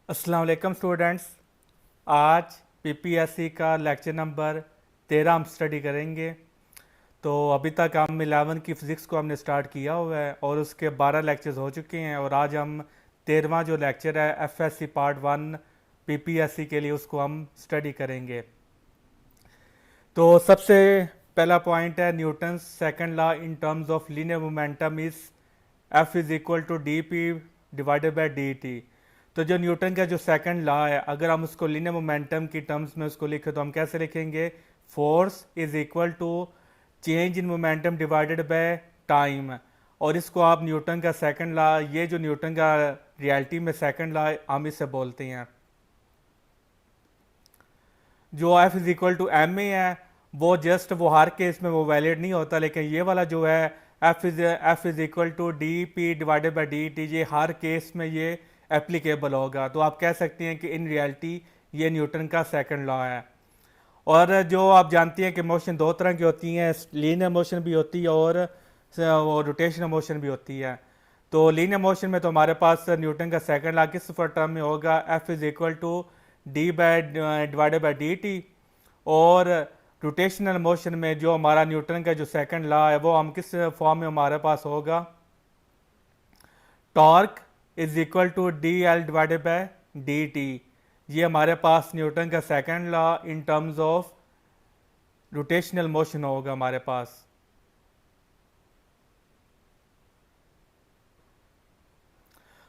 अस्सलाम वालेकुम स्टूडेंट्स। आज पीपीएससी का लेक्चर नंबर 13 हम स्टडी करेंगे। तो अभी तक हम 11 की फ़िज़िक्स को हमने स्टार्ट किया हुआ है और उसके 12 लेक्चर्स हो चुके हैं और आज हम 13वां जो लेक्चर है एफएससी पार्ट 1 पीपीएससी के लिए उसको हम स्टडी करेंगे। तो सबसे पहला पॉइंट है Newton second law in terms of linear momentum is F is equal to d p divided by d t. तो जो न्यूटन का जो सेकंड लॉ है, अगर हम उसको लीनियर मोमेंटम की टर्म्स में उसको लिखें तो हम कैसे लिखेंगे? Force is equal to change in momentum divided by time. और इसको आप न्यूटन का सेकंड लॉ, ये जो न्यूटन का रियलिटी में सेकंड लॉ हम इसे बोलते हैं। जो F is equal to m a है वो हर केस में वो वैलिड नहीं होता, लेकिन ये वाला जो है F is equal to d p divided by d t, ये हर केस में ये एप्लीकेबल होगा। तो आप कह सकते हैं कि इन रियलिटी ये न्यूटन का सेकंड लॉ है। और जो आप जानती हैं कि मोशन दो तरह की होती हैं, लीनियर मोशन भी होती है और रोटेशनल मोशन भी होती है। तो लीनियर मोशन में तो हमारे पास न्यूटन का सेकंड लॉ किस टर्म में होगा? F is equal to d by divided by d t. और रोटेशनल मोशन में जो हमारा न्यूटन का जो सेकंड लॉ है वो हम किस फॉर्म में हमारे पास होगा? Torque is equal to d L divided by d t. ये हमारे पास न्यूटन का second law in terms of rotational motion होगा हमारे पास।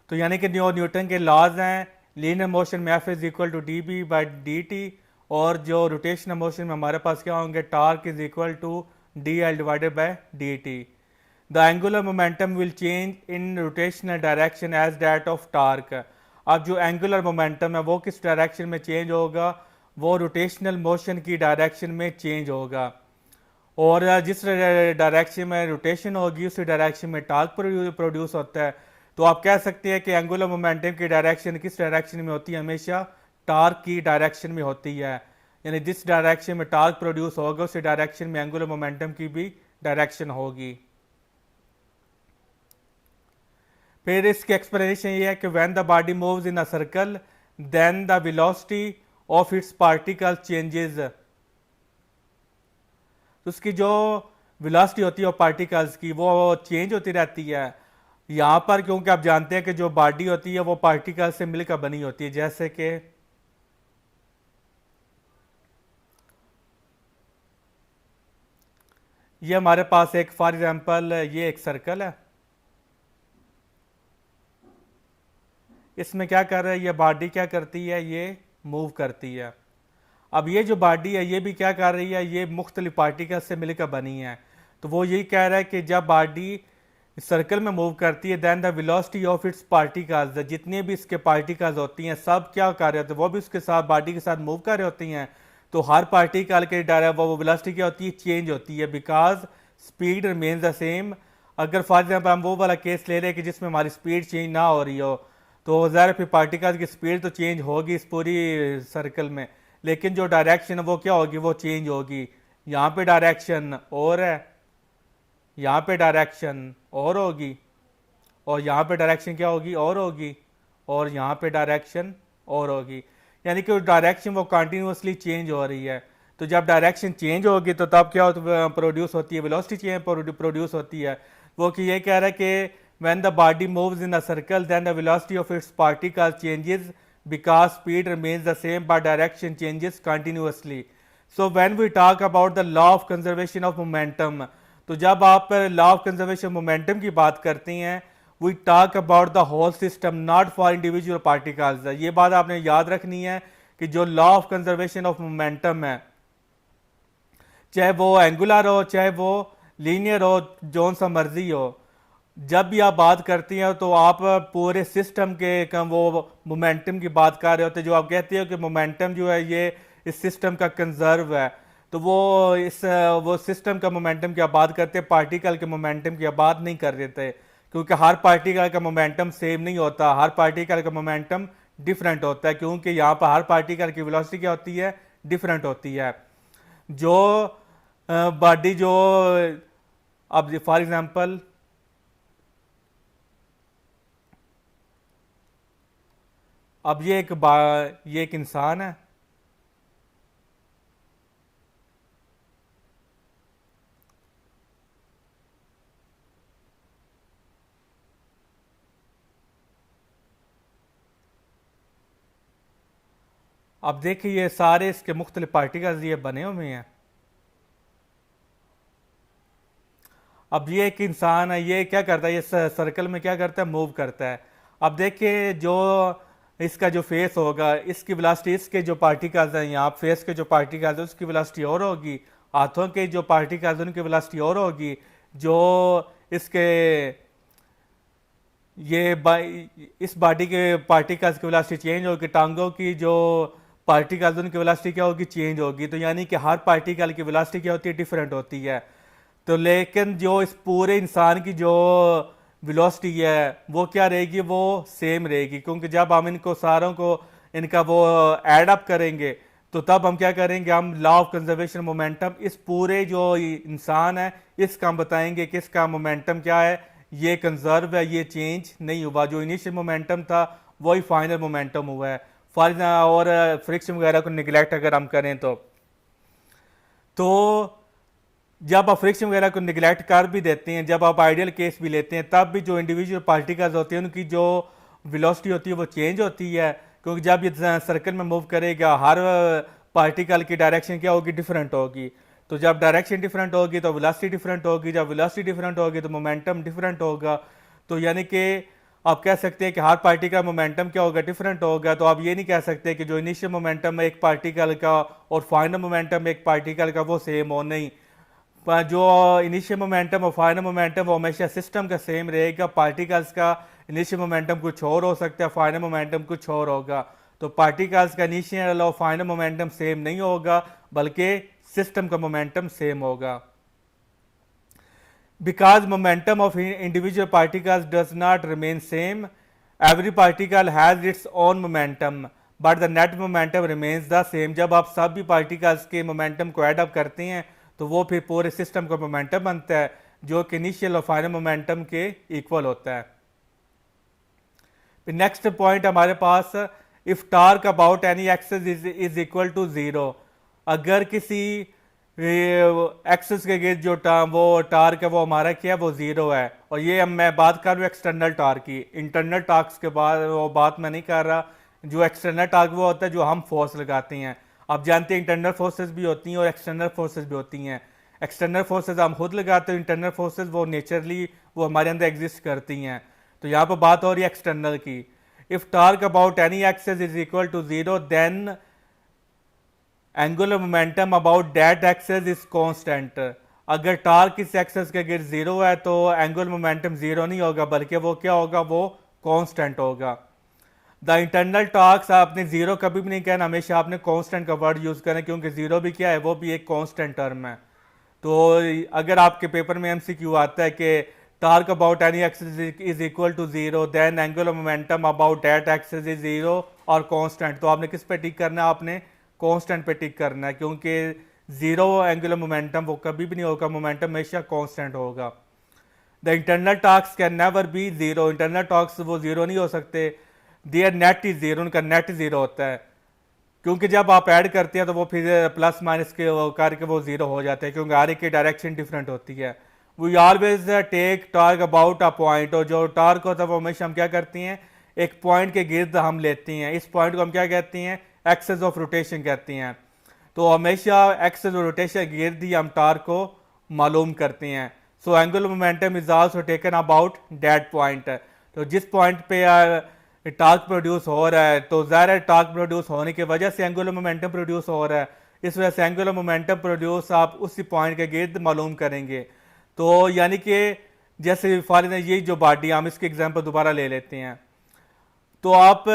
तो यानी कि जो न्यूटन के लॉज हैं लीनियर मोशन में F is equal to d b by d t, और जो रोटेशनल मोशन में हमारे पास क्या होंगे? Torque is equal to d L divided by d t. The angular momentum will change in rotational direction as that of torque. अब जो angular momentum है वो किस डायरेक्शन में चेंज होगा? वो रोटेशनल मोशन की डायरेक्शन में चेंज होगा। और जिस डायरेक्शन में रोटेशन होगी उसी डायरेक्शन में टॉर्क प्रोड्यूस होता है। तो आप कह सकते हैं कि एंगुलर मोमेंटम की डायरेक्शन किस डायरेक्शन में होती है? हमेशा टॉर्क की डायरेक्शन में होती है। यानी जिस डायरेक्शन में टॉर्क प्रोड्यूस होगा उसी डायरेक्शन में एंगुलर मोमेंटम की भी डायरेक्शन होगी। फिर इसकी एक्सप्लेनेशन ये है कि when the body moves in a circle then the velocity of its particle changes. तो उसकी जो वेलोसिटी होती है पार्टिकल्स की वो चेंज होती रहती है। यहाँ पर क्योंकि आप जानते हैं कि जो बॉडी होती है वो पार्टिकल से मिलकर बनी होती है, जैसे कि ये हमारे पास एक फॉर एग्जांपल ये एक सर्कल है। इसमें क्या कर रहा है? ये बॉडी क्या करती है? ये मूव करती है। अब ये जो बॉडी है ये भी क्या कर रही है? ये मुख्तलिफ पार्टिकल से मिलकर बनी है। तो वो यही कह रहा है कि जब बॉडी सर्कल में मूव करती है then the velocity of its particles, जितने भी इसके पार्टिकल्स होती हैं सब क्या कर रहे होते हैं? वो भी उसके साथ बॉडी के साथ मूव कर रहे होती हैं। तो हर पार्टिकल के वो वेलोसिटी क्या होती है? चेंज होती है, because speed remains the same. अगर फॉर एग्जाम्पल हम वो वाला केस ले रहे हैं कि जिसमें हमारी स्पीड चेंज ना हो रही हो, तो ज़ाहिर फिर पार्टिकल की स्पीड तो चेंज होगी इस पूरी सर्कल में, लेकिन जो डायरेक्शन है वो क्या होगी? वो चेंज होगी। यहाँ पे डायरेक्शन और है, यहाँ पे डायरेक्शन और होगी, और यहाँ पे डायरेक्शन क्या होगी? और होगी, और यहाँ पे डायरेक्शन और होगी। यानी कि डायरेक्शन वो कंटिन्यूसली चेंज हो रही है। तो जब डायरेक्शन चेंज होगी तो तब क्या प्रोड्यूस होती है? वेलोसिटी चेंज प्रोड्यूस होती है। वो कि ये कह रहा है कि when the body moves in a circle then the velocity of its particles changes because speed remains the same but direction changes continuously. So when we talk about the law of conservation of momentum, तो जब आप law of conservation momentum की बात करते हैं we talk about the whole system not for individual particles. ये बात आपने याद रखनी है कि जो law of conservation of momentum है, चाहे वो एंगुलर हो चाहे वो लीनियर हो, जोन सा मर्जी हो, जब भी आप बात करती हैं तो आप पूरे सिस्टम के वो मोमेंटम की बात कर रहे होते हैं। जो आप कहते हो कि मोमेंटम जो है ये इस सिस्टम का कंजर्व है, तो वो सिस्टम का मोमेंटम की आप बात करते हैं, पार्टिकल के मोमेंटम की आप बात नहीं कर रहे थे, क्योंकि हर पार्टिकल का मोमेंटम सेम नहीं होता, हर पार्टिकल का मोमेंटम डिफरेंट होता है, क्योंकि यहाँ पर हर पार्टिकल की वेलोसिटी क्या होती है? डिफरेंट होती है। जो बॉडी जो अब फॉर एग्जांपल अब ये एक इंसान है। अब देखिए ये सारे इसके मुख्तलिफ पार्टिकल्स ये बने हुए हैं। अब ये एक इंसान है, ये क्या करता है, ये सर्कल में क्या करता है, मूव करता है। अब देखिए जो इसका जो फेस होगा, इसकी वेलोसिटी, इसके जो पार्टिकल्स हैं यहाँ फेस के जो पार्टिकल्स हैं उसकी वेलोसिटी और होगी, हाथों के जो पार्टिकल्स उनकी वेलोसिटी और होगी, जो इसके इस बॉडी के पार्टिकल्स की वेलोसिटी चेंज होगी, टांगों की जो पार्टिकल्स उनकी वेलोसिटी क्या होगी, चेंज होगी। तो यानी कि हर पार्टिकल की वेलोसिटी क्या होती है, डिफरेंट होती है। तो लेकिन जो इस पूरे इंसान की जो वेलोसिटी है वो क्या रहेगी, वो सेम रहेगी, क्योंकि जब हम इनको सारों को इनका वो ऐड अप करेंगे तो तब हम क्या करेंगे, हम लॉ ऑफ कंजर्वेशन मोमेंटम इस पूरे जो इंसान है इसका हम बताएंगे कि इसका मोमेंटम क्या है, ये कंजर्व है, ये चेंज नहीं हुआ, जो इनिशियल मोमेंटम था वही फाइनल मोमेंटम हुआ है। और फ्रिक्शन वगैरह को निगलेक्ट अगर हम करें तो जब आप फ्रिक्शन वगैरह को निगलेक्ट कर भी देते हैं, जब आप आइडियल केस भी लेते हैं, तब भी जो इंडिविजुअल पार्टिकल्स होती हैं उनकी जो वेलोसिटी होती है वो चेंज होती है, क्योंकि जब ये सर्कल में मूव करेगा हर पार्टिकल की डायरेक्शन क्या होगी, डिफरेंट होगी। तो जब डायरेक्शन डिफरेंट होगी तो वेलोसिटी डिफरेंट होगी, जब वेलोसिटी डिफरेंट होगी तो मोमेंटम डिफरेंट होगा। तो यानी कि आप कह सकते हैं कि हर पार्टिकल का मोमेंटम क्या होगा, डिफरेंट होगा। तो आप ये नहीं कह सकते कि जो इनिशियल मोमेंटम है एक पार्टिकल का और फाइनल मोमेंटम एक पार्टिकल का वो सेम हो, नहीं। जो इनिशियल मोमेंटम और फाइनल मोमेंटम वो हमेशा सिस्टम का सेम रहेगा। पार्टिकल्स का इनिशियल मोमेंटम कुछ और हो सकता है, फाइनल मोमेंटम कुछ और होगा। तो पार्टिकल्स का इनिशियल और फाइनल मोमेंटम सेम नहीं होगा, बल्कि सिस्टम का मोमेंटम सेम होगा। Because momentum of individual particles does not remain same, every particle has its own momentum but the net momentum remains the same. जब आप सभी पार्टिकल्स के मोमेंटम को ऐड अप करते हैं तो वो फिर पूरे सिस्टम का मोमेंटम बनता है, जो कि इनिशियल और फाइनल मोमेंटम के इक्वल होता है। नेक्स्ट पॉइंट हमारे पास, if torque about any axis is equal to zero. अगर किसी एक्सिस के गिर्द जो वो टार्क है वो हमारा क्या है, वो जीरो है। और ये मैं बात कर रहा हूँ एक्सटर्नल टार्क की, इंटरनल टार्क्स के बाद वो बात मैं नहीं कर रहा। जो एक्सटर्नल टार्क वो होता है जो हम फोर्स लगाते हैं। आप जानते हैं इंटरनल फोर्सेस भी होती हैं और एक्सटर्नल फोर्सेस भी होती हैं। एक्सटर्नल फोर्सेस हम खुद लगाते हैं, इंटरनल फोर्सेस वो नेचुरली वो हमारे अंदर एग्जिस्ट करती हैं। तो यहाँ पर बात हो रही है एक्सटर्नल की। If torque about any axis is equal to zero then angular momentum about that axis is constant. अगर टार्क इस एक्सिस के गिर्द जीरो है तो एंगुलर मोमेंटम जीरो नहीं होगा, बल्कि वो क्या होगा, वो कांस्टेंट होगा। द इंटरनल टार्क्स आपने जीरो कभी भी नहीं कहना, हमेशा आपने कांस्टेंट का वर्ड यूज करें, क्योंकि जीरो भी क्या है, वो भी एक कांस्टेंट टर्म है। तो अगर आपके पेपर में एमसीक्यू आता है कि torque about any axis is equal to zero then angular momentum about that axis is zero और कांस्टेंट, तो आपने किस पे टिक करना है, आपने कांस्टेंट पे टिक करना है, क्योंकि जीरो एंगुलर मोमेंटम वो कभी भी नहीं होगा, मोमेंटम हमेशा कांस्टेंट होगा। The internal torques can never be zero, internal torques वो जीरो नहीं हो सकते। देयर नेट इज जीरो, उनका नेट जीरो होता है, क्योंकि जब आप ऐड करते हैं तो वो फिर प्लस माइनस के करके वो जीरो हो जाते हैं, क्योंकि हर एक की डायरेक्शन डिफरेंट होती है। We always take torque about a point, और जो टार्क होता है वो हमेशा हम क्या करते हैं, एक पॉइंट के गिर्द हम लेते हैं। इस पॉइंट को हम क्या कहते हैं, एक्सेस ऑफ रोटेशन कहते हैं। तो हमेशा एक्सेस ऑफ रोटेशन के गिर्द ही हम टार्क को मालूम करते हैं। So angular momentum is also taken about that point. तो जिस पॉइंट पे टार्क प्रोड्यूस हो रहा है, तो ज़ाहिर टार्क प्रोड्यूस होने की वजह से एंगुलर मोमेंटम प्रोड्यूस हो रहा है, इस वजह से एंगुलर मोमेंटम प्रोड्यूस आप उसी पॉइंट के गिर्द मालूम करेंगे। तो यानी कि जैसे फॉर ये जो बॉडी, हम इसके एग्जांपल दोबारा ले लेते हैं। तो आप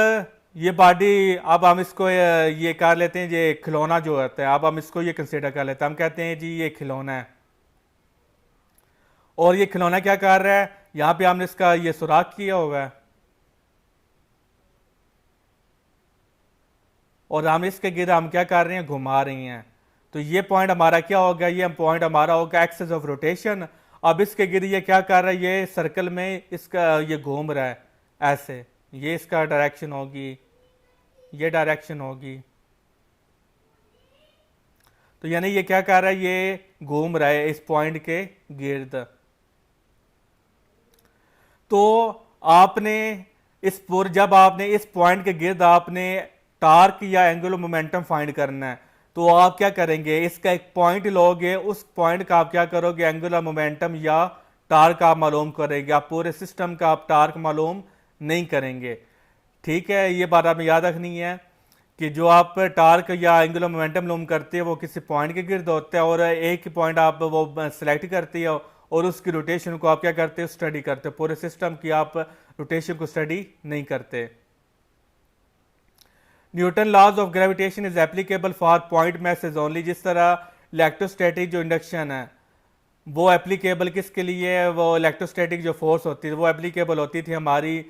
ये बॉडी, अब हम इसको ये कर लेते हैं, ये खिलौना जो होता है, अब हम इसको ये कंसिडर कर लेते हैं। हम कहते हैं जी ये खिलौना है, और ये खिलौना क्या कर रहा है, यहाँ पे हमने इसका ये सुराख किया हुआ है, और हम इसके गिर्द हम क्या कर रहे हैं, घुमा रही हैं। तो ये पॉइंट हमारा क्या होगा, ये पॉइंट हमारा होगा एक्सिस ऑफ रोटेशन। अब इसके गिर्द ये क्या कर रहा है, ये सर्कल में इसका ये घूम रहा है ऐसे, ये इसका डायरेक्शन होगी। ये डायरेक्शन होगी। तो यानी ये क्या कर रहा है, ये घूम रहा है इस पॉइंट के गिर्द। तो आपने जब आपने इस पॉइंट के गिर्द आपने टार्क या एंगुलर मोमेंटम फाइंड करना है, तो आप क्या करेंगे, इसका एक पॉइंट लोगे, उस पॉइंट का आप क्या करोगे, एंगुलर मोमेंटम या टार्क आप मालूम करेंगे। आप पूरे सिस्टम का आप टार्क मालूम नहीं करेंगे। ठीक है, ये बात आपने याद रखनी है कि जो आप टार्क या एंगुलर मोमेंटम मालूम करते हैं वो किसी पॉइंट के गिर्द होता है, और एक ही पॉइंट आप वो सेलेक्ट करती है और उसकी रोटेशन को आप क्या करते हो, स्टडी करते हो। पूरे सिस्टम की आप रोटेशन को स्टडी नहीं करते। Newton laws of gravitation is applicable for point masses only. जिस तरह इलेक्ट्रोस्टैटिक जो इंडक्शन है वो एप्लीकेबल किसके लिए है, वो इलेक्ट्रोस्टैटिक जो फोर्स होती है वो एप्लीकेबल होती थी हमारी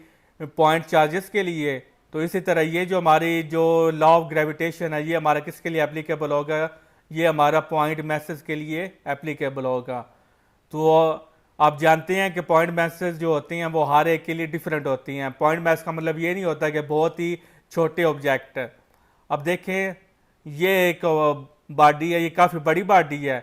पॉइंट चार्जेस के लिए। तो इसी तरह ये जो हमारी जो लॉ ऑफ ग्रेविटेशन है ये हमारा किसके लिए एप्लीकेबल होगा, ये हमारा पॉइंट मैसेज के लिए एप्लीकेबल होगा। तो आप जानते हैं कि पॉइंट मैसेज जो होती हैं वो हर एक के लिए डिफरेंट होती हैं। पॉइंट मैसेज का मतलब ये नहीं होता कि बहुत ही छोटे ऑब्जेक्ट। अब देखें, ये एक बॉडी है, ये काफ़ी बड़ी बॉडी है।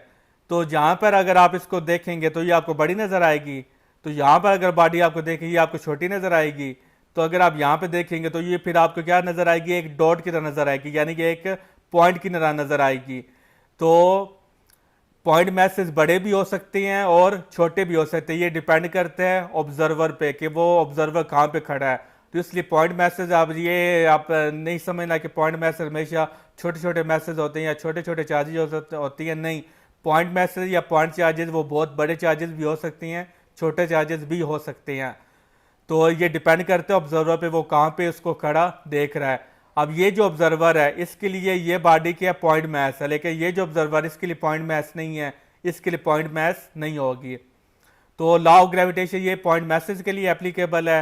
तो जहाँ पर अगर आप इसको देखेंगे तो ये आपको बड़ी नज़र आएगी, तो यहाँ पर अगर बॉडी आपको देखेंगे ये आपको छोटी नज़र आएगी। तो अगर आप यहाँ पे देखेंगे तो ये फिर आपको क्या नज़र आएगी, एक डॉट की तरह नज़र आएगी, यानी कि एक पॉइंट की तरह नज़र आएगी। तो पॉइंट मैसेज बड़े भी हो सकते हैं और छोटे भी हो सकते हैं, ये डिपेंड करते हैं ऑब्जर्वर पे कि वो ऑब्जर्वर कहाँ पे खड़ा है। तो इसलिए पॉइंट मैसेज आप नहीं समझना कि पॉइंट मैसेज हमेशा छोटे छोटे मैसेज होते हैं या छोटे छोटे चार्जेज होती हैं। नहीं, पॉइंट मैसेज या पॉइंट चार्जेस वो बहुत बड़े चार्जेस भी हो सकती हैं, छोटे चार्जेस भी हो सकते हैं। तो ये डिपेंड करते हैं ऑब्जर्वर पे, वो कहाँ पे उसको खड़ा देख रहा है। अब ये जो ऑब्जर्वर है इसके लिए ये बॉडी क्या पॉइंट मैस है, लेकिन ये जो ऑब्जर्वर इसके लिए पॉइंट मैस नहीं है, इसके लिए पॉइंट मैस नहीं होगी। तो लॉ ऑफ ग्रेविटेशन ये पॉइंट मैसेज के लिए एप्लीकेबल है।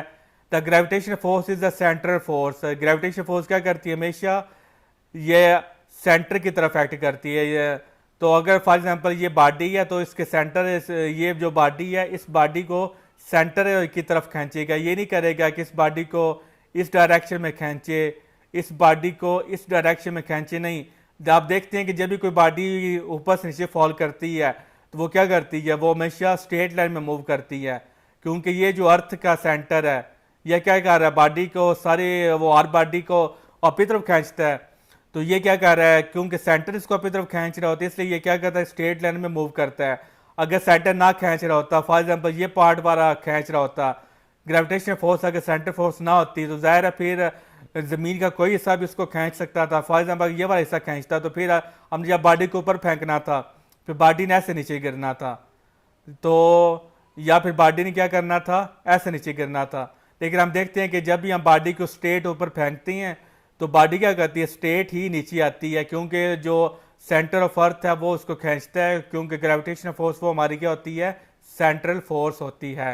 The gravitation force is the central force. Gravitation force क्या करती है, हमेशा ये सेंटर की तरफ एक्ट करती है। ये तो अगर फॉर एग्जांपल ये बॉडी है तो इसके सेंटर, ये जो बॉडी है इस बॉडी को सेंटर की तरफ खींचेगा। ये नहीं करेगा कि इस बॉडी को इस डायरेक्शन में खींचे, इस बॉडी को इस डायरेक्शन में खींचे, नहीं। आप देखते हैं कि जब भी कोई बॉडी ऊपर से नीचे फॉल करती है तो वो क्या करती है, वो हमेशा स्ट्रेट लाइन में मूव करती है, क्योंकि ये जो अर्थ का सेंटर है यह क्या कर रहा है, बॉडी को सारे वो हर बॉडी को अपनी तरफ खींचता है। तो ये क्या कर रहा है, क्योंकि सेंटर इसको अपनी तरफ खींच रहा होता है इसलिए ये क्या करता है, स्ट्रेट लाइन में मूव करता है। अगर सेंटर ना खींच रहा होता, फॉर एग्जांपल ये पार्ट वाला खींच रहा होता, ग्रेविटेशनल फोर्स अगर सेंटर फोर्स ना होती तो जाहिर है फिर ज़मीन का कोई हिस्सा भी उसको खींच सकता था। फॉर एग्जांपल ये वाला हिस्सा खींचता तो फिर हमने जब बॉडी को ऊपर फेंकना था फिर बॉडी ने ऐसे नीचे गिरना था, तो या फिर बॉडी ने क्या करना था, ऐसे नीचे गिरना था। लेकिन हम देखते हैं कि जब भी हम बॉडी को स्ट्रेट ऊपर फेंकते हैं तो बॉडी क्या करती है, स्ट्रेट ही नीचे आती है, क्योंकि जो सेंटर ऑफ अर्थ है वो उसको खींचता है, क्योंकि ग्रेविटेशनल फोर्स वो हमारी क्या होती है, सेंट्रल फोर्स होती है।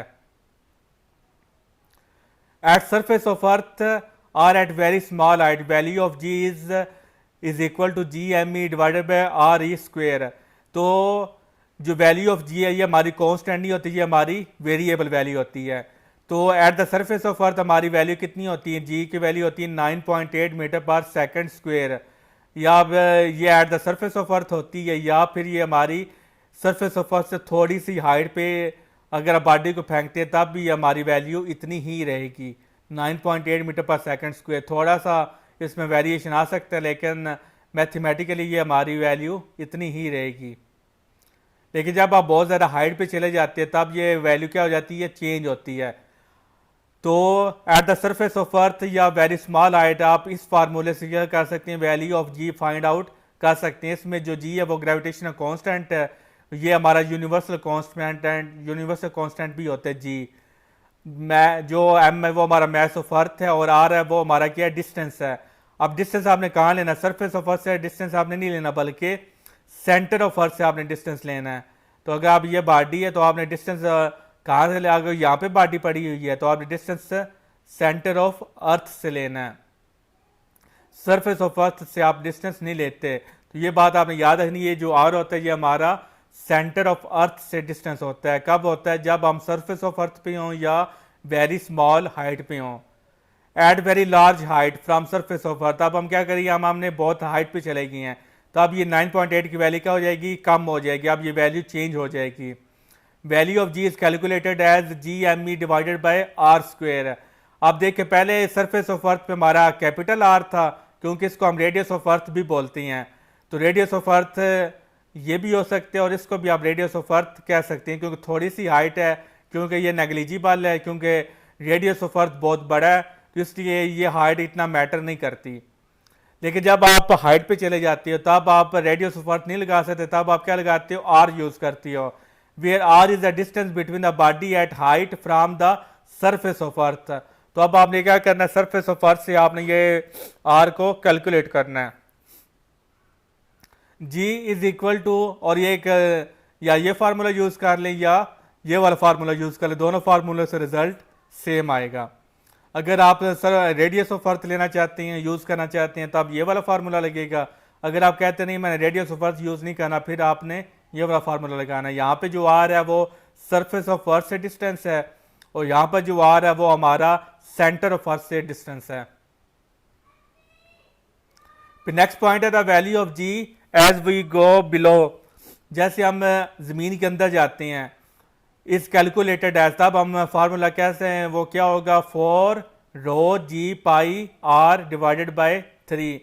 At surface of earth or at very small height value of g is equal to G M e divided by R e square. तो जो वैल्यू ऑफ जी है ये हमारी कॉन्स्टेंट नहीं होती, ये हमारी वेरिएबल वैल्यू होती है। तो एट द सरफेस ऑफ अर्थ हमारी वैल्यू कितनी होती है, जी की वैल्यू होती है 9.8 मीटर पर सेकंड स्क्वेयर। या ये एट द सरफेस ऑफ अर्थ होती है, या फिर ये हमारी सरफेस ऑफ अर्थ से थोड़ी सी हाइट पे अगर आप बॉडी को फेंकते हैं तब भी हमारी वैल्यू इतनी ही रहेगी, 9.8 मीटर पर सेकंड स्क्वेयर। थोड़ा सा इसमें वेरिएशन आ सकता है लेकिन मैथमेटिकली ये हमारी वैल्यू इतनी ही रहेगी। लेकिन जब आप बहुत ज़्यादा हाइट पे चले जाते हैं तब ये वैल्यू क्या हो जाती है, चेंज होती है। तो एट द सरफेस ऑफ अर्थ या वेरी स्मॉल हाइट आप इस फार्मूले से क्या कर सकते हैं, value of g find out कर सकते हैं। इसमें जो जी है वो ग्रेविटेशनल कांस्टेंट है, ये हमारा universal constant and universal constant भी होता है जी। जो एम है वो हमारा मैस ऑफ अर्थ है और आर है वो हमारा क्या डिस्टेंस है। अब डिस्टेंस आपने कहाँ लेना, सरफेस ऑफ अर्थ से डिस्टेंस आपने नहीं लेना बल्कि सेंटर ऑफ अर्थ से आपने डिस्टेंस लेना है। तो अगर आप ये बॉडी है तो आपने डिस्टेंस कहाँ से ले, अगर यहाँ पे बॉडी पड़ी हुई है तो आपने डिस्टेंस सेंटर ऑफ अर्थ से लेना है, सरफेस ऑफ अर्थ से आप डिस्टेंस नहीं लेते। तो ये बात आपने याद रखनी है, जो आर होता है ये हमारा सेंटर ऑफ अर्थ से डिस्टेंस होता है। कब होता है, जब हम सरफेस ऑफ अर्थ पे हों या वेरी स्मॉल हाइट पे हों। At very large height from surface of earth. अब हम क्या करेंगे, हम हमने बहुत हाइट पे चले गए हैं, तो अब ये 9.8 की वैल्यू क्या हो जाएगी, कम हो जाएगी। अब ये वैल्यू चेंज हो जाएगी। Value of g is calculated as G M e divided by R square. अब देखिए पहले सरफेस ऑफ अर्थ पे हमारा कैपिटल आर था, क्योंकि इसको हम रेडियस ऑफ अर्थ भी बोलते हैं, तो रेडियस ऑफ अर्थ ये भी हो सकते हैं और इसको भी आप रेडियस ऑफ अर्थ कह सकते हैं, क्योंकि थोड़ी सी हाइट है, क्योंकि ये नेग्लिजिबल है, क्योंकि रेडियस ऑफ अर्थ बहुत बड़ा है, तो इसलिए ये हाइट इतना मैटर नहीं करती। लेकिन जब आप हाइट पे चले जाते हो तब आप रेडियस ऑफ अर्थ नहीं लगा सकते, तब आप क्या लगाते हो, आर यूज करती हो, where R is the distance between the body at height from the surface of earth. तो अब आपने क्या करना है, सरफेस ऑफ अर्थ से आपने ये आर को कैलकुलेट करना है। जी इज इक्वल टू, और ये एक या ये फार्मूला यूज कर लें या ये वाला फार्मूला यूज कर लें, दोनों फार्मूले से रिजल्ट सेम आएगा। अगर आप सर रेडियस ऑफ अर्थ लेना चाहते हैं, यूज करना चाहते हैं, तो आप ये वाला फार्मूला लगेगा। अगर आप कहते नहीं मैंने रेडियस ऑफ अर्थ यूज नहीं करना, फिर आपने ये वाला फार्मूला लगाना है। यहाँ पे जो आर है वो सरफेस ऑफ अर्थ से डिस्टेंस है, और यहाँ पर जो आर है वो हमारा सेंटर ऑफ अर्थ से डिस्टेंस है। फिर नेक्स्ट पॉइंट है the value of g as we go below. जैसे हम जमीन के अंदर जाते हैं, इस कैलकुलेटेड एज, तब हम फार्मूला कैसे हैं, वो क्या होगा, 4 रो जी पाई आर डिवाइडेड बाय 3।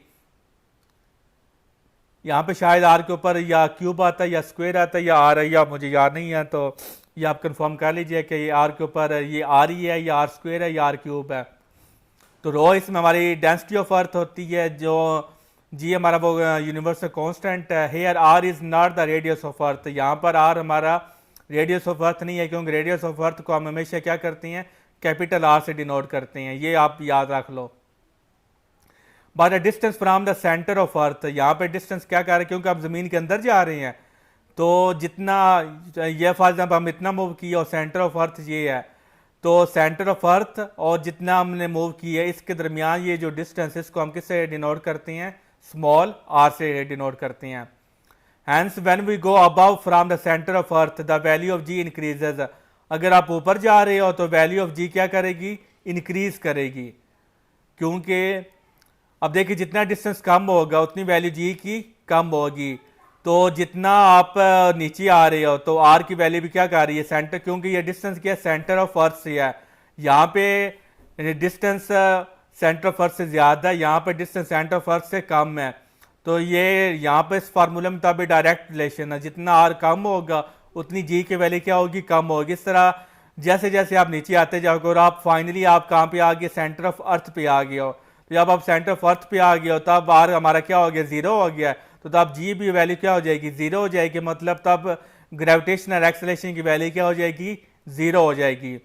यहाँ पे शायद आर के ऊपर या क्यूब आता है या स्क्वायर आता है या आर है, या मुझे याद नहीं है, तो ये आप कंफर्म कर लीजिए कि ये आर के ऊपर ये आर ही है या आर स्क्वायर है या आर क्यूब है। तो रो इसमें हमारी डेंसिटी ऑफ अर्थ होती है, जो जी हमारा वो यूनिवर्सल कांस्टेंट है। Here R is not the radius of earth. यहाँ पर आर हमारा रेडियस ऑफ अर्थ नहीं है, क्योंकि रेडियस ऑफ अर्थ को हम हमेशा क्या करते हैं, कैपिटल आर से डिनोट करते हैं, ये आप याद रख लो। By the distance from the centre of earth, यहाँ पे डिस्टेंस क्या कर रहे हैं, क्योंकि आप जमीन के अंदर जा रहे हैं, तो जितना ये फॉर एग्जाम्पल हम इतना मूव किया और सेंटर ऑफ अर्थ ये है, तो सेंटर ऑफ अर्थ और जितना हमने मूव किया इसके दरमियान ये जो डिस्टेंस, इसको हम किससे डिनोट करते हैं, स्मॉल आर से डिनोट करते हैं। Hence when we go above from the center of earth the value of g increases। अगर आप ऊपर जा रहे हो तो वैल्यू ऑफ जी क्या करेगी, इंक्रीज करेगी, क्योंकि अब देखिए जितना डिस्टेंस कम होगा उतनी वैल्यू जी की कम होगी। तो जितना आप नीचे आ रहे हो तो आर की वैल्यू भी क्या कर रही है, सेंटर, क्योंकि ये डिस्टेंस क्या सेंटर ऑफ अर्थ से है, यहाँ पे डिस्टेंस सेंटर ऑफ अर्थ से ज्यादा है, यहाँ पे डिस्टेंस सेंटर ऑफ अर्थ से कम है। तो ये यहाँ पे इस फार्मूले में मुताबिक डायरेक्ट रिलेशन है, जितना आर कम होगा उतनी जी की वैल्यू क्या होगी, कम होगी। इस तरह जैसे जैसे आप नीचे आते जाओगे और आप फाइनली आप कहाँ पे आ गए, सेंटर ऑफ अर्थ पे आ गए हो। तो जब आप सेंटर ऑफ अर्थ पे आ गए हो तब आर हमारा क्या हो गया, जीरो हो गया, तो तब जी भी वैल्यू क्या हो जाएगी, जीरो हो जाएगी। मतलब तब ग्रेविटेशनल एक्सेलरेशन की वैल्यू क्या हो जाएगी, जीरो हो जाएगी।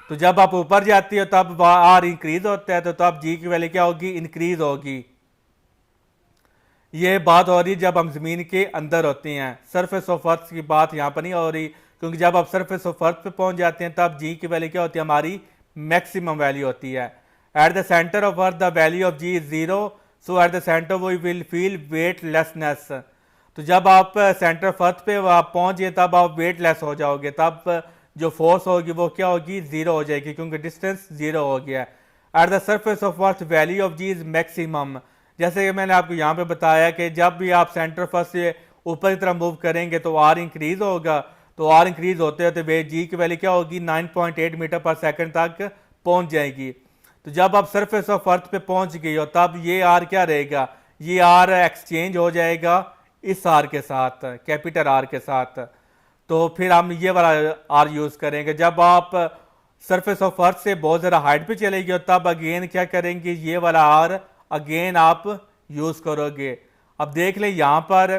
तो जब आप ऊपर जाती हो तब आर इंक्रीज होता है, तो तब जी की वैल्यू क्या होगी, इंक्रीज होगी। ये बात हो रही जब हम जमीन के अंदर होते हैं, सरफेस ऑफ अर्थ की बात यहाँ पर नहीं हो रही, क्योंकि जब आप सरफेस ऑफ अर्थ पे पहुंच जाते हैं तब जी की वैल्यू क्या होती है, हमारी मैक्सिमम वैल्यू होती है। At the centre of earth the value of g is zero, so at the centre we will feel weightlessness. तो जब आप सेंटर ऑफ अर्थ पे आप पहुंचे तब आप वेटलेस हो जाओगे, तब जो फोर्स होगी वो क्या होगी, जीरो हो जाएगी, क्योंकि डिस्टेंस जीरो हो गया। At the surface of earth value of g is maximum. जैसे कि मैंने आपको यहाँ पे बताया कि जब भी आप सेंटर ऑफ अर्थ से ऊपर की तरफ मूव करेंगे तो आर इंक्रीज होगा, तो आर इंक्रीज होते होते वे जी की वैल्यू क्या होगी, 9.8 मीटर पर सेकंड तक पहुंच जाएगी। तो जब आप सरफेस ऑफ अर्थ पे पहुंच गई हो तब ये आर क्या रहेगा, ये आर एक्सचेंज हो जाएगा इस आर के साथ, कैपिटल आर के साथ। तो फिर हम ये वाला आर यूज करेंगे। जब आप सरफेस ऑफ अर्थ से बहुत ज़्यादा हाइट पे चले गए तब अगेन क्या करेंगे, ये वाला आर अगेन आप यूज करोगे। अब देख ले यहाँ पर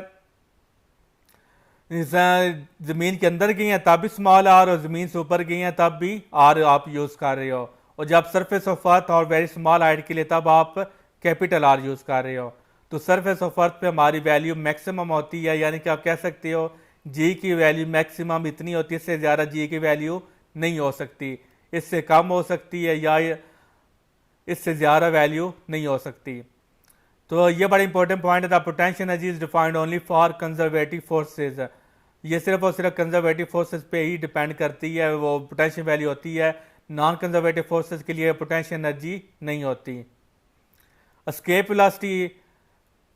जमीन के अंदर गई हैं तब भी स्मॉल आर, और जमीन से ऊपर गई हैं तब भी आर आप यूज कर रहे हो। और जब सरफेस ऑफ अर्थ और वेरी स्मॉल हाइट के लिए तब आप कैपिटल आर यूज कर रहे हो। तो सरफेस ऑफ अर्थ पे हमारी वैल्यू मैक्सिमम होती है, यानी कि आप कह सकते हो जी की वैल्यू मैक्सिमम इतनी होती है, इससे ज़्यादा जी की वैल्यू नहीं हो सकती, इससे कम हो सकती है या इससे ज़्यादा वैल्यू नहीं हो सकती। तो ये बड़ा इंपॉर्टेंट पॉइंट है। The potential energy is defined only for conservative forces. ये सिर्फ और सिर्फ कंजर्वेटिव फोर्सेज पे ही डिपेंड करती है, वो पोटेंशियल वैल्यू होती है। नॉन कंजर्वेटिव फोर्सेस के लिए पोटेंशियल एनर्जी नहीं होती। एस्केप वेलोसिटी,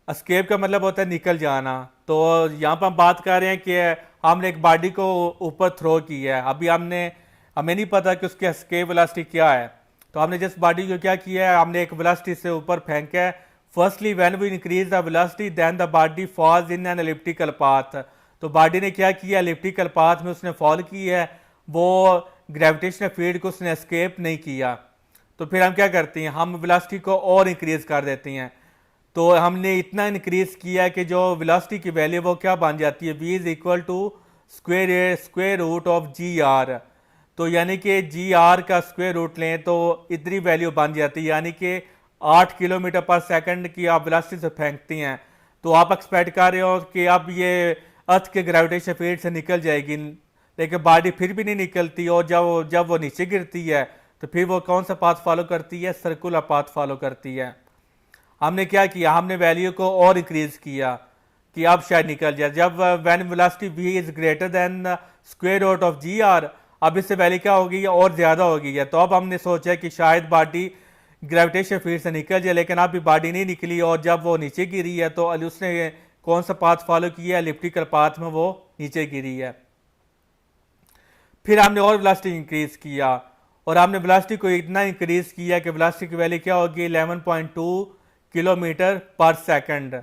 एस्केप का मतलब होता है निकल जाना। तो यहाँ पर हम बात कर रहे हैं कि हमने एक बॉडी को ऊपर थ्रो किया है, अभी हमें नहीं पता कि उसकी एस्केप वेलोसिटी क्या है। तो हमने जिस बॉडी को क्या किया है, हमने एक वेलोसिटी से ऊपर फेंका है। Firstly when we increase the velocity then the body falls in an elliptical path. तो बॉडी ने क्या किया, एलिप्टिकल पाथ में उसने फॉल की है, वो ग्रेविटेशनल फील्ड को उसने एस्केप नहीं किया। तो फिर हम क्या करते हैं, हम वेलोसिटी को और इंक्रीज कर देते हैं। तो हमने इतना इंक्रीज किया कि जो वेलोसिटी की वैल्यू वो क्या बन जाती है, v is equal to square root of g r. तो यानी कि जी आर का स्क्वायर रूट लें तो इतनी वैल्यू बन जाती है, यानी कि 8 किलोमीटर पर सेकंड की आप वेलोसिटी से फेंकती हैं। तो आप एक्सपेक्ट कर रहे हो कि अब ये अर्थ के ग्रेविटेशन फील्ड से निकल जाएगी, लेकिन बॉडी फिर भी नहीं निकलती। और जब वो नीचे गिरती है तो फिर वो कौन सा पाथ फॉलो करती है, सर्कुलर पाथ फॉलो करती है। हमने क्या किया, हमने वैल्यू को और इंक्रीज किया कि अब शायद निकल जाए। जब when velocity v is greater than square root of g r, अब इससे वैल्यू क्या होगी, और ज्यादा हो गई है। तो अब हमने सोचा कि शायद बॉडी ग्रेविटेशन फील्ड से निकल जाए, लेकिन अभी बॉडी नहीं निकली। और जब वो नीचे गिरी है तो उसने कौन सा पाथ फॉलो किया है, एलिप्टिकल पाथ में वो नीचे गिरी है। फिर हमने और वेलोसिटी इंक्रीज किया, और हमने वेलोसिटी को इतना इंक्रीज किया कि वेलोसिटी की वैल्यू क्या होगी, 11.2 किलोमीटर पर सेकंड।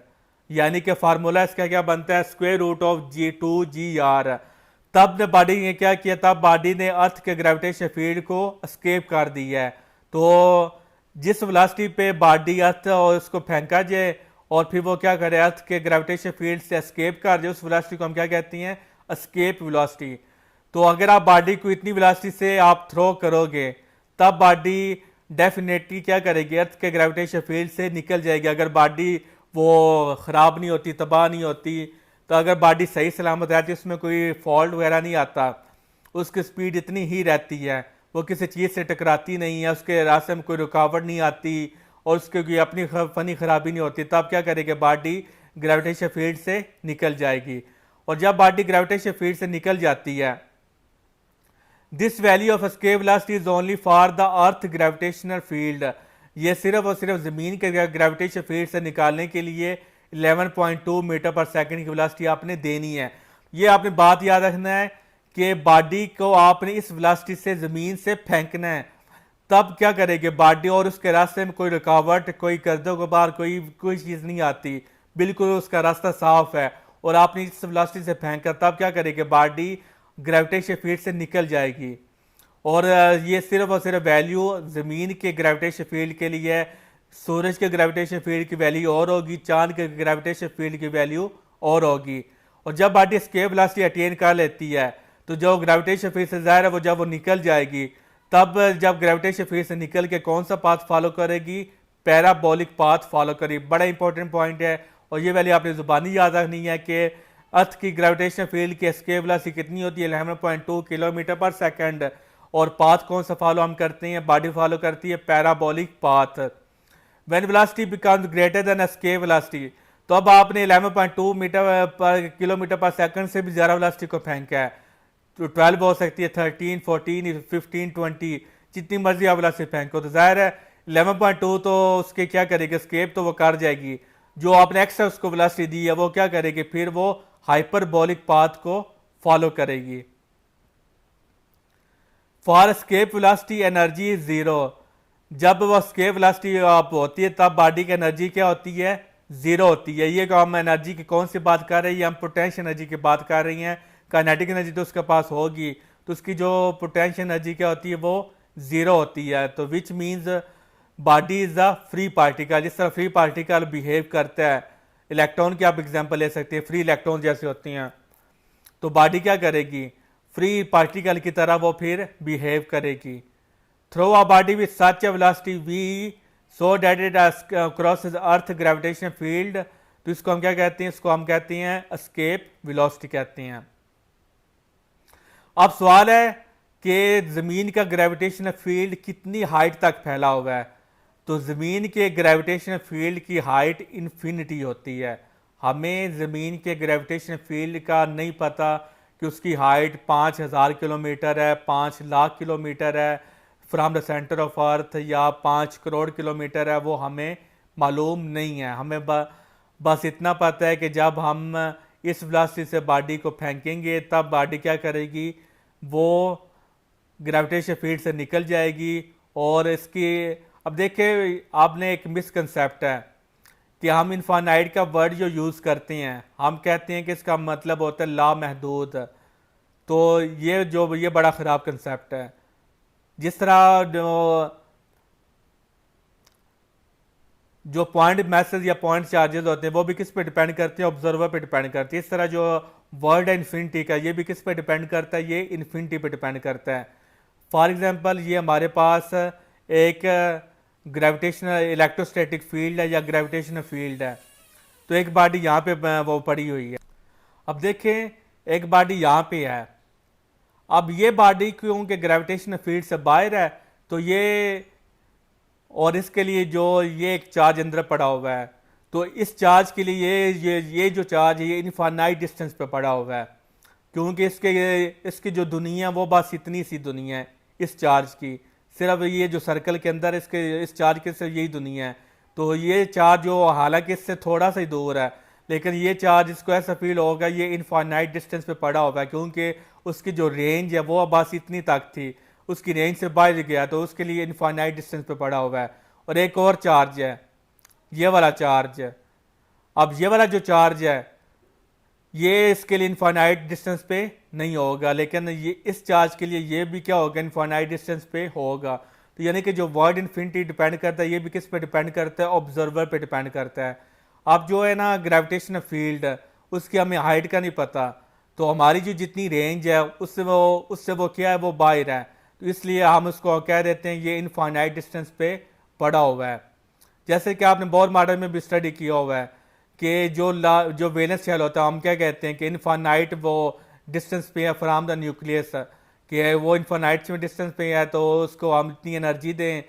यानी कि फार्मूला इसका क्या बनता है, स्क्वायर रूट ऑफ g2 तब ने बॉडी ने क्या किया, तब बॉडी ने अर्थ के ग्रेविटेशन फील्ड को एस्केप कर दिया है। तो जिस वेलोसिटी पे बॉडी अर्थ और उसको फेंका जाए और फिर वो क्या करे, अर्थ के ग्रेविटेशन फील्ड से एस्केप कर जाए, उस वेलोसिटी को हम क्या कहते हैं, एस्केप वेलोसिटी। तो अगर आप बॉडी को इतनी वेलोसिटी से आप थ्रो करोगे तब बॉडी डेफिनेटली क्या करेगी, अर्थ के ग्रेविटेशन फील्ड से निकल जाएगी। अगर बॉडी वो ख़राब नहीं होती, तबाह नहीं होती, तो अगर बॉडी सही सलामत रहती है, उसमें कोई फॉल्ट वगैरह नहीं आता, उसकी स्पीड इतनी ही रहती है, वो किसी चीज़ से टकराती नहीं है, उसके रास्ते में कोई रुकावट नहीं आती, और उसके कोई अपनी फनी खराबी नहीं होती, तब क्या करेगी, बॉडी ग्रेविटेशन फील्ड से निकल जाएगी। और जब बॉडी ग्रेविटेशन फील्ड से निकल जाती है, this value of escape velocity is only for the earth gravitational field. ये सिर्फ और सिर्फ जमीन के ग्रेविटेशन फील्ड से निकालने के लिए 11.2 मीटर पर सेकंड की वेलोसिटी आपने देनी है। ये आपने बात याद रखना है कि बॉडी को आपने इस वेलोसिटी से जमीन से फेंकना है, तब क्या करेगी बॉडी, और उसके रास्ते में कोई रुकावट, कोई गर्दो गुबार, कोई चीज़ नहीं आती, बिल्कुल उसका रास्ता साफ है, और आपने इस वेलोसिटी से फेंका, तब क्या करेगी, बॉडी ग्रेविटेशन फील्ड से निकल जाएगी। और ये सिर्फ और सिर्फ वैल्यू ज़मीन के ग्रेविटेशन फील्ड के लिए है, सूरज के ग्रेविटेशन फील्ड की वैल्यू और होगी, चांद के ग्रेविटेशन फील्ड की वैल्यू और होगी। और जब बॉडी एस्केप वेलोसिटी अटेन कर लेती है, तो जो ग्रेविटेशन फील्ड से ज़ाहिर है वो जब वो निकल जाएगी, तब जब ग्रेविटेशन फील्ड से निकल के कौन सा पाथ फॉलो करेगी, पैराबोलिक पाथ फॉलो करेगी। बड़ा इंपॉर्टेंट पॉइंट है, और ये वैल्यू आपने जुबानी याद रखनी है कि अर्थ की ग्रेविटेशन फील्ड की एस्केप वेलोसिटी कितनी होती है, 11.2 किलोमीटर पर सेकंड। और पाथ कौन सा फॉलो हम करते हैं, बॉडी फॉलो करती है parabolic path. When velocity becomes greater than escape velocity, तो अब आपने 11.2 मीटर पर किलोमीटर पर सेकंड से भी ज़्यादा वेलोसिटी को फेंका है, तो 12 हो सकती है, 13, 14, 15, 20, जितनी मर्जी आप वेलोसिटी फेंको। तो जाहिर है 11.2 तो उसके क्या करेगी, एस्केप तो वो कर जाएगी, जो आपने एक्स्ट्रा उसको वेलोसिटी दी है वो क्या करेगी, फिर वो हाइपरबोलिक पाथ को फॉलो करेगी। For escape velocity energy is zero. जब वो एस्केप वेलोसिटी आप होती है तब बॉडी की एनर्जी क्या होती है, जीरो होती है। ये हम एनर्जी की कौन सी बात कर रही है, हम पोटेंशियल एनर्जी की बात कर रही हैं। काइनेटिक एनर्जी तो उसके पास होगी, तो उसकी जो पोटेंशियल एनर्जी क्या होती है वो जीरो होती है। तो which means body is a free particle. जिस तरह फ्री पार्टिकल बिहेव करता है, इलेक्ट्रॉन की आप एग्जांपल ले सकते हैं, फ्री इलेक्ट्रॉन जैसे होती हैं, तो बॉडी क्या करेगी, फ्री पार्टिकल की तरह वो फिर बिहेव करेगी। Throw a body with such a velocity v so that it crosses earth gravitation field, तो इसको हम क्या कहते हैं, इसको हम कहते हैं एस्केप वेलोसिटी कहते हैं। अब सवाल है कि ज़मीन का ग्रेविटेशनल फील्ड कितनी हाइट तक फैला हुआ है। तो ज़मीन के ग्रेविटेशनल फील्ड की हाइट इन्फिनिटी होती है। हमें ज़मीन के ग्रेविटेशनल फील्ड का नहीं पता कि उसकी हाइट 5000 किलोमीटर है, 5 लाख किलोमीटर है, फ्राम द सेंटर ऑफ अर्थ या 5 करोड़ किलोमीटर है, वो हमें मालूम नहीं है। हमें बस इतना पता है कि जब हम इस वेलोसिटी से बॉडी को फेंकेंगे तब बॉडी क्या करेगी, वो ग्रेविटेशन फील्ड से निकल जाएगी। और इसकी अब देखिए, आपने एक मिसकंसेप्ट है कि हम इनफाइनाइट का वर्ड जो यूज़ करते हैं, हम कहते हैं कि इसका मतलब होता है लामहदूद। तो ये बड़ा ख़राब कंसेप्ट है। जिस तरह जो पॉइंट मैसेज या पॉइंट चार्जेस होते हैं वो भी किस पे डिपेंड करते हैं, ऑब्जर्वर पे डिपेंड करती है। इस तरह जो वर्ड है इन्फिनिटी का, ये भी किस पे डिपेंड करता है, ये इन्फिनिटी पे डिपेंड करता है। फॉर एग्जांपल, ये हमारे पास एक ग्रेविटेशनल इलेक्ट्रोस्टैटिक फील्ड है या ग्रेविटेशनल फील्ड है। तो एक बॉडी यहाँ पे वो पड़ी हुई है। अब देखें, एक बॉडी यहाँ पे है। अब ये बॉडी क्योंकि ग्रेविटेशनल फील्ड से बाहर है, तो ये और इसके लिए जो ये एक चार्ज अंदर पड़ा हुआ है, तो इस चार्ज के लिए ये जो चार्ज है ये इनफाइनाइट डिस्टेंस पे पड़ा हुआ है। क्योंकि इसकी जो दुनिया वो बस इतनी सी दुनिया है इस चार्ज की, सिर्फ ये जो सर्कल के अंदर इस चार्ज के सिर्फ यही दुनिया है। तो ये चार्ज जो हालांकि इससे थोड़ा सा ही दूर है, लेकिन ये चार्ज इसको ऐसा फील होगा ये इनफाइनाइट डिस्टेंस पे पड़ा हुआ है, क्योंकि उसकी जो रेंज है वो बस इतनी तक थी, उसकी रेंज से बाहर गया तो उसके लिए इनफाइनाइट डिस्टेंस पे पड़ा हुआ है। और एक और चार्ज है, ये वाला चार्ज है। अब ये वाला जो चार्ज है ये इसके लिए इनफाइनाइट डिस्टेंस पे नहीं होगा, लेकिन ये इस चार्ज के लिए ये भी क्या होगा, इनफाइनाइट डिस्टेंस पे होगा। तो यानी कि जो वर्ड इन्फिनिटी डिपेंड करता है, ये भी किस पे डिपेंड करता है, ऑब्जर्वर पे डिपेंड करता है। अब जो है ना ग्रेविटेशनल फील्ड, उसकी हमें हाइट का नहीं पता, तो हमारी जो जितनी रेंज है उससे वो क्या है, वो बाहर है। तो इसलिए हम उसको कह देते हैं ये इनफाइनाइट डिस्टेंस पे पड़ा हुआ है। जैसे कि आपने बोर मॉडल में भी स्टडी किया हुआ है कि जो वेलेंस शेल होता है, हम क्या कहते हैं कि इनफाइनाइट वो डिस्टेंस पे है फ्राम द न्यूक्लियस, कि वो इनफाइनाइट में डिस्टेंस पे है, तो उसको हम इतनी एनर्जी दें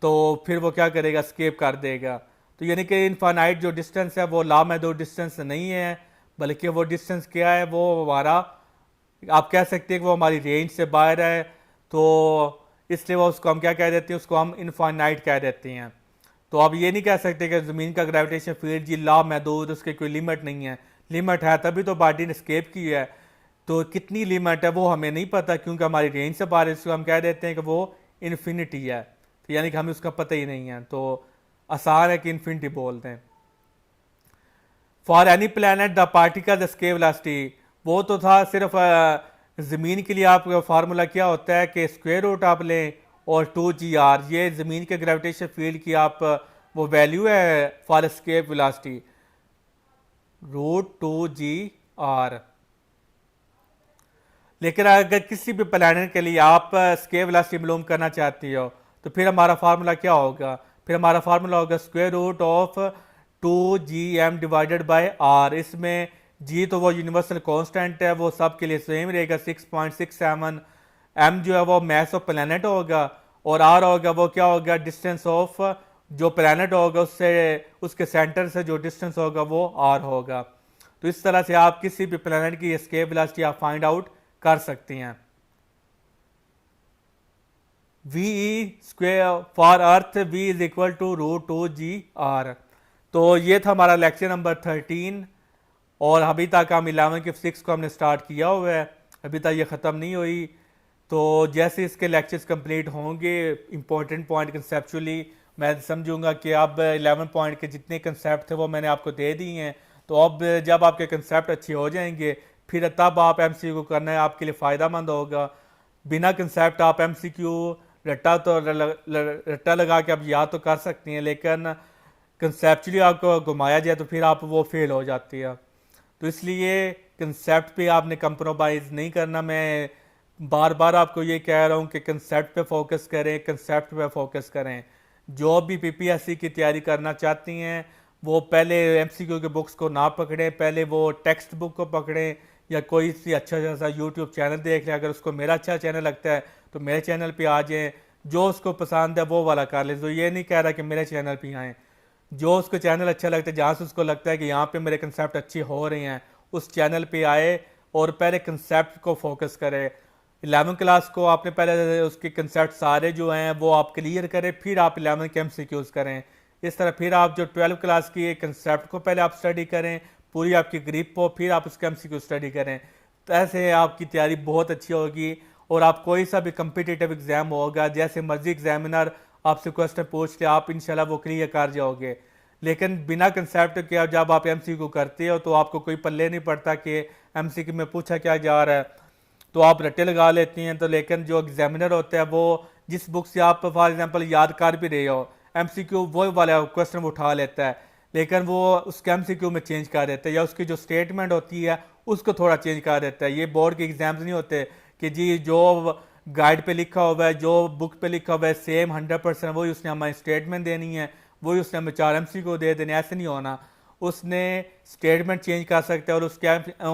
तो फिर वो क्या करेगा, स्केप कर देगा। तो यानी कि इनफाइनाइट जो डिस्टेंस है वो लामहदूद डिस्टेंस नहीं है, बल्कि वो डिस्टेंस क्या है, वो हमारा आप कह सकते हैं कि वो हमारी रेंज से बाहर है। तो इसलिए वो उसको हम क्या कह देते हैं, उसको हम इनफाइनाइट कह देते हैं। तो आप ये नहीं कह सकते कि ज़मीन का ग्रेविटेशन फील्ड जी लामहदूद, उसके कोई लिमिट नहीं है। लिमिट है तभी तो बॉडी ने स्केप की है। तो कितनी लिमिट है वो हमें नहीं पता, क्योंकि हमारी रेंज से बाहर, इसको हम कह देते हैं कि वो इन्फिनिटी है। तो यानी कि हमें उसका पता ही नहीं है, तो आसान है कि इन्फिनिटी बोलते हैं। For any planet the particle escape velocity, वो तो था सिर्फ ज़मीन के लिए। आपका फार्मूला क्या होता है कि स्क्वायर रूट आप लें और 2gr, ये ज़मीन के ग्रेविटेशन फील्ड की आप वो वैल्यू है फॉर एस्केप वेलोसिटी, √2gr। लेकिन अगर किसी भी प्लैनेट के लिए आप एस्केप वेलोसिटी मालूम करना चाहती हो, तो फिर हमारा फार्मूला क्या होगा, फिर हमारा फार्मूला होगा square root of 2gm divided by r। इसमें g तो वो यूनिवर्सल कांस्टेंट है, वो सब के लिए सेम रहेगा 6.67। m जो है वो मास ऑफ प्लैनेट होगा, और r होगा वो क्या होगा, डिस्टेंस ऑफ जो प्लैनेट होगा उससे, उसके सेंटर से जो डिस्टेंस होगा वो r होगा। तो इस तरह से आप किसी भी प्लैनेट की एस्केप वेलोसिटी आप फाइंड आउट कर सकती हैं। V square for earth v is equal to √2gr। तो ये था हमारा लेक्चर नंबर 13, और अभी तक हम 11 के 6 को हमने स्टार्ट किया हुआ है, अभी तक ये ख़त्म नहीं हुई। तो जैसे इसके लेक्चर्स कंप्लीट होंगे, इंपॉर्टेंट पॉइंट कंसेप्चुअली मैं समझूंगा कि अब 11 पॉइंट के जितने कंसेप्ट थे वो मैंने आपको दे दिए हैं। तो अब जब आपके कंसेप्ट अच्छे हो जाएंगे, फिर तब आप MCQ करना है, आपके लिए फ़ायदा मंद होगा। बिना कंसेप्ट आप MCQ रट्टा लगा के आप याद तो कर सकती हैं, लेकिन कंसेप्चुअली आपको घुमाया जाए तो फिर आप वो फेल हो जाती है। तो इसलिए कंसेप्ट पे आपने कंप्रोमाइज़ नहीं करना। मैं बार बार आपको ये कह रहा हूँ कि कंसेप्ट पे फोकस करें, कंसेप्ट पे फोकस करें। जो भी PPSC की तैयारी करना चाहती हैं वो पहले MCQ के बुक्स को ना पकड़ें, पहले वो टेक्स्ट बुक को पकड़ें, या कोई सी अच्छा सा यूट्यूब चैनल देख लें। अगर उसको मेरा अच्छा चैनल लगता है तो मेरे चैनल पे आ जाएं, जो उसको पसंद है वो वाला कर ले। तो ये नहीं कह रहा कि मेरे चैनल पे आएँ, जो उसको चैनल अच्छा लगता है, जहाँ से उसको लगता है कि यहाँ पे मेरे कंसेप्ट अच्छे हो रहे हैं, उस चैनल पे आए और पहले कंसेप्ट को फोकस करे। 11 क्लास को आपने पहले उसके कंसेप्ट सारे जो हैं वो आप क्लियर करें, फिर आप 11 के एमसीक्यूज करें। इस तरह फिर आप जो 12 क्लास की कंसेप्ट को पहले आप स्टडी करें, पूरी आपकी ग्रिप हो, फिर आप उसके एमसीक्यू स्टडी करें। तो ऐसे आपकी तैयारी बहुत अच्छी होगी और आप कोई सा भी कम्पिटिटिव एग्जाम होगा, जैसे मर्जी एग्जामिनर आपसे क्वेश्चन पूछ ले, आप इंशाल्लाह वो क्लियर कर जाओगे। लेकिन बिना कंसेप्ट के जब आप एमसीक्यू करते हो तो आपको कोई पल्ले नहीं पड़ता कि एमसीक्यू में पूछा क्या जा रहा है, तो आप रट्टे लगा लेती हैं। तो लेकिन जो एग्जामिनर होता है वो जिस बुक से आप फॉर एग्जांपल याद कर भी रहे हो, एमसीक्यू वो वाला क्वेश्चन उठा लेता है, लेकिन वो उसके एमसीक्यू में चेंज कर देता है, या उसकी जो स्टेटमेंट होती है उसको थोड़ा चेंज कर देता है। ये बोर्ड के एग्जाम्स नहीं होते कि जी जो गाइड पे लिखा हुआ है, जो बुक पे लिखा हुआ है सेम 100% वही उसने हमारी स्टेटमेंट देनी है, वही उसने हमें 4 एमसीक्यू दे देने, ऐसे नहीं होना। उसने स्टेटमेंट चेंज कर सकता है और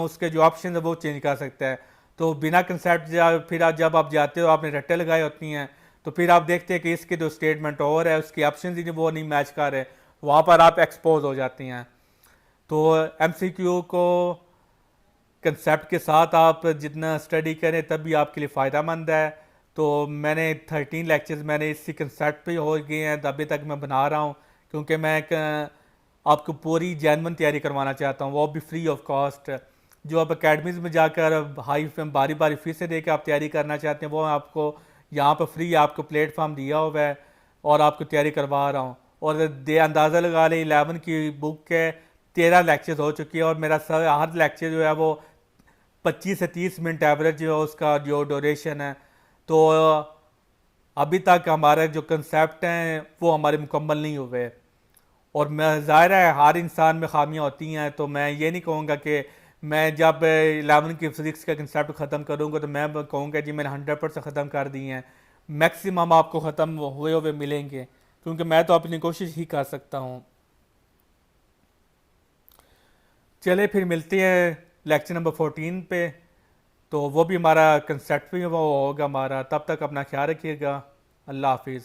उसके जो ऑप्शन है वो चेंज कर सकता है। तो बिना कंसेप्ट फिर जब आप जाते हो, आपने रट्टे लगाए होती हैं, तो फिर आप देखते हैं कि इसकी जो स्टेटमेंट और है उसकी ऑप्शन ही वो नहीं मैच कर रहे, वहाँ पर आप एक्सपोज हो जाती हैं। तो एमसीक्यू को कंसेप्ट के साथ आप जितना स्टडी करें तभी आपके लिए फ़ायदा मंद है। तो मैंने 13 लेक्चर्स मैंने इसी कंसेप्ट पे हो गए हैं, अभी तक मैं बना रहा हूँ, क्योंकि मैं आपको पूरी जेन्युइन तैयारी करवाना चाहता हूँ, वो भी फ्री ऑफ कॉस्ट। जो आप अकेडमीज़ में जाकर हाई बारी बारी फीसें दे के आप तैयारी करना चाहते हैं, वो आपको यहाँ पर फ्री आपको प्लेटफॉर्म दिया हुआ है और आपको तैयारी करवा रहा हूँ। और दे अंदाज़ा लगा ले 11 की बुक के 13 लेक्चर्स हो चुकी है और मेरा हर लेक्चर जो है वो 25 से 30 मिनट एवरेज जो है उसका जो ड्यूरेशन है। तो अभी तक हमारे जो कंसेप्ट हैं वो हमारे मुकम्मल नहीं हुए, और मैं ज़ाहिर है हर इंसान में खामियां होती हैं। तो मैं ये नहीं कहूँगा कि मैं जब 11 की फिज़िक्स का कंसेप्ट ख़त्म करूँगा तो मैं कहूँगा जी मैंने 100% ख़त्म कर दी हैं। मैक्सिमम आपको ख़त्म हुए हुए मिलेंगे, क्योंकि मैं तो अपनी कोशिश ही कर सकता हूँ। चले फिर मिलते हैं लेक्चर नंबर 14 पे, तो वो भी हमारा कंसेप्ट भी वो होगा हमारा। तब तक अपना ख्याल रखिएगा। अल्लाह हाफिज़।